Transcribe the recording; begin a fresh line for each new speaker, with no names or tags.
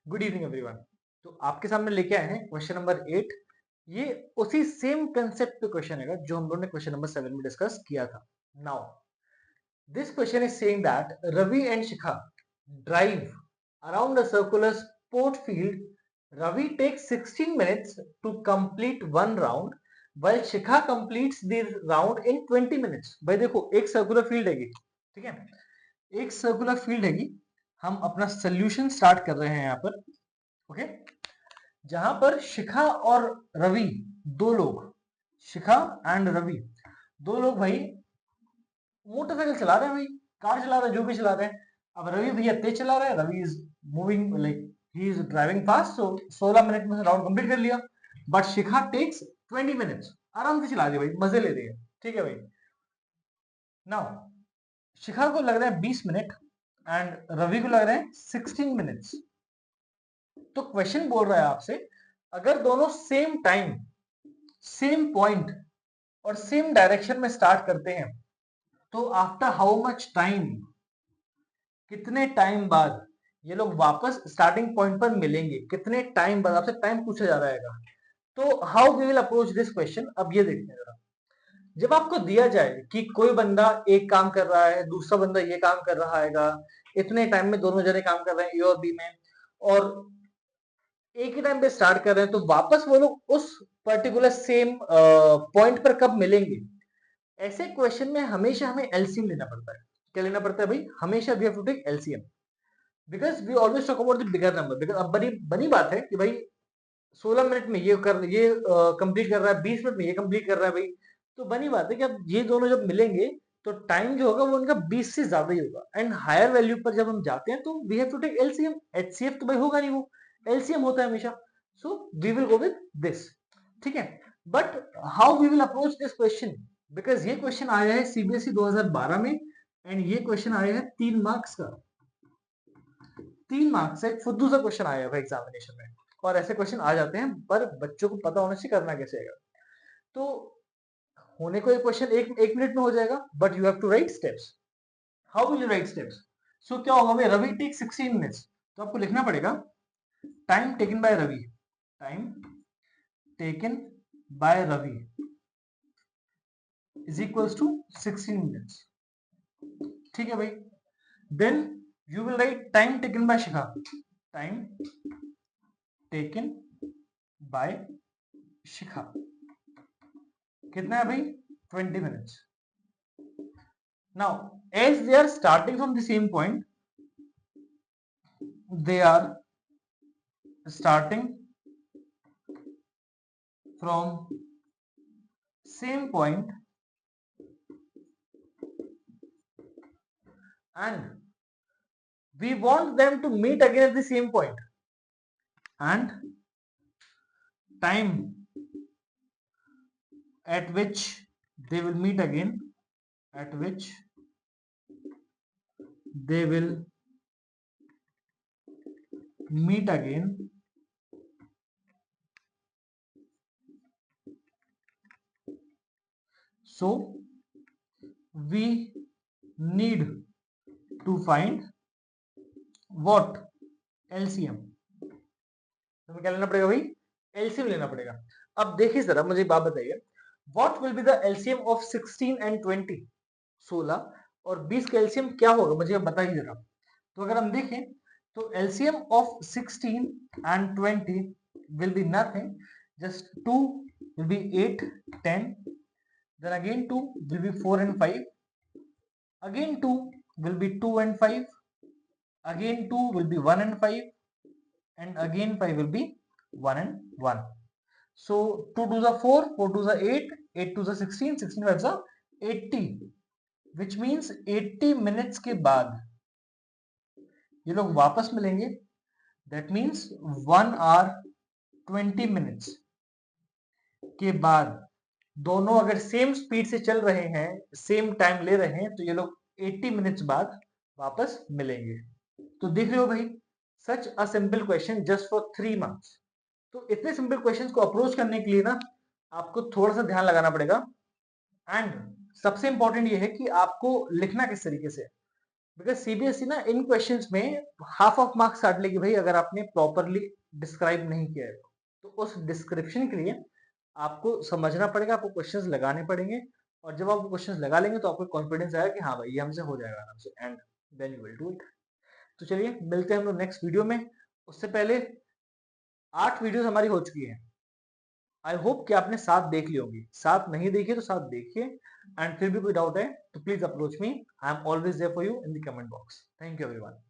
Good evening everyone. तो आपके सामने लेके आए हैं क्वेश्चन नंबर 8। ये उसी सेम कंसेप्ट पे क्वेश्चन है जो हम लोगों ने क्वेश्चन नंबर 7 में डिस्कस किया था। Now this question is saying that Ravi and Shikha drive around a circular sport field. Ravi takes 16 minutes to complete one round while Shikha completes the round in 20 minutes. भाई देखो, एक सर्कुलर फील्ड हैगी, ठीक है, एक सर्कुलर फील्ड हैगी। हम अपना सोल्यूशन स्टार्ट कर रहे हैं यहाँ पर, ओके। जहां पर शिखा और रवि, दो लोग, शिखा एंड रवि, दो लोग भाई मोटरसाइकिल चला रहे हैं, भाई कार चला रहे हैं, जो भी चला रहे हैं। अब रवि भैया तेज चला रहे हैं, Ravi is moving like he is driving fast, so 16 minute में राउंड कंप्लीट कर लिया। बट शिखा टेक्स 20 मिनट्स, आराम से चला रही है भाई, मजे ले रही है, ठीक है भाई। नाउ शिखा को लग रहा है 20 मिनट एंड रवि को लग रहा है 16 मिनट्स। तो क्वेश्चन बोल रहा है आपसे, अगर दोनों सेम टाइम, सेम पॉइंट और सेम डायरेक्शन में स्टार्ट करते हैं, तो आफ्टर हाउ मच टाइम, कितने टाइम बाद ये लोग वापस स्टार्टिंग पॉइंट पर मिलेंगे, कितने टाइम बाद, आपसे टाइम पूछा जा रहा है। तो how we will approach this question, अब ये देखते हैं जरा। जब आपको दिया जाए कि कोई बंदा एक काम कर रहा है, दूसरा बंदा ये काम कर रहा है, इतने टाइम में दोनों जने काम कर रहे हैं ए और बी में, और एक ही टाइम पे स्टार्ट कर रहे हैं, तो वापस वो लोग उस पर्टिकुलर सेम पॉइंट पर कब मिलेंगे। ऐसे क्वेश्चन में हमेशा हमें एलसीएम लेना पड़ता है। क्या लेना पड़ता है भाई? हमेशा we have to take LCM, because we always talk about the bigger number. Because अब बनी बनी बात है कि भाई 16 मिनट में ये कंप्लीट कर रहा है, 20 मिनट में ये कंप्लीट कर रहा है भाई, तो बनी बात है कि अब ये दोनों जब मिलेंगे तो टाइम जो होगा वो उनका 20 से ज्यादा ही होगा। एंड हायर वैल्यू पर जब हम जाते हैं तो we have to take LCM. HCF तो भाई होगा नहीं, वो एलसीएम होता है हमेशा। So we will go with this, ठीक है। But how we will approach this question, because ये क्वेश्चन आया है सीबीएसई 2012 में, एंड ये क्वेश्चन आया है 3 मार्क्स का। 3 मार्क्स से एक फुद्दू सा क्वेश्चन आया है एग्जामिनेशन में, और ऐसे क्वेश्चन आ जाते हैं, पर बच्चों को पता होने से करना कैसे है। तो होने को एक क्वेश्चन एक एक मिनट में हो जाएगा, but you have to write steps. How will you write steps? So क्या होगा भाई, रवि टेक 16 मिनट्स, तो आपको लिखना पड़ेगा time taken by Ravi, time taken by Ravi is equals to 16 minutes, ठीक है भाई। Then you will write time taken by Shikha, time taken by Shikha कितना है भाई? 20 minutes. Now, as they are starting from the same point, they are starting from same point and we want them to meet again at the same point, and time at which they will meet again, at which they will meet again, so we need to find what? LCM। हमें क्या लेना पड़ेगा भाई? LCM लेना पड़ेगा। अब देखिए जरा, मुझे बात बताइए, what will be the LCM of 16 and 20? 16 और 20 का एलसीएम क्या होगा, मुझे बताइए जरा। तो अगर हम देखें तो LCM of 16 and 20 will be nothing, just 2 will be 8, 10, then again 2 will be 4 and 5, again 2 will be 2 and 5, again 2 will be 1 and 5, and again 5 will be 1 and 1. So 2 to the 4, 4 to the 8, 8 to the 16, 16 5 the 80, which means 80 minutes के बाद ये लोग वापस मिलेंगे। That means 1 hour 20 minutes के बाद दोनों अगर सेम स्पीड से चल रहे हैं, सेम टाइम ले रहे हैं, तो ये लोग 80 मिनट्स बाद वापस मिलेंगे। तो देख रहे हो भाई, such a simple question just for 3 marks. तो इतने सिंपल क्वेश्चंस को अप्रोच करने के लिए ना आपको थोड़ा सा ध्यान लगाना पड़ेगा। एंड सबसे इंपॉर्टेंट ये है कि आपको लिखना किस तरीके से। बिकॉज सीबीएसई ना इन क्वेश्चंस में हाफ ऑफ मार्क्स काट लेगी भाई, अगर आपने प्रॉपरली डिस्क्राइब नहीं किया है तो उस डिस्क्रिप्शन के लिए आपको समझना पड़ेगा, आपको क्वेश्चंस लगाने पड़ेंगे, और जब आप क्वेश्चंस लगा लेंगे तो आपको कॉन्फिडेंस आएगा कि हाँ भाई ये हमसे हो जाएगा आराम से, and then you will do it. तो चलिए मिलते हैं हम लोग नेक्स्ट वीडियो में। उससे पहले 8 वीडियोस हमारी हो चुकी हैं। आई होप कि आपने 7 देख ली होंगी, 7 नहीं देखी तो 7 देखिए, एंड फिर भी कोई डाउट है तो please approach me, I am always there for you in the comment box. Thank you everyone.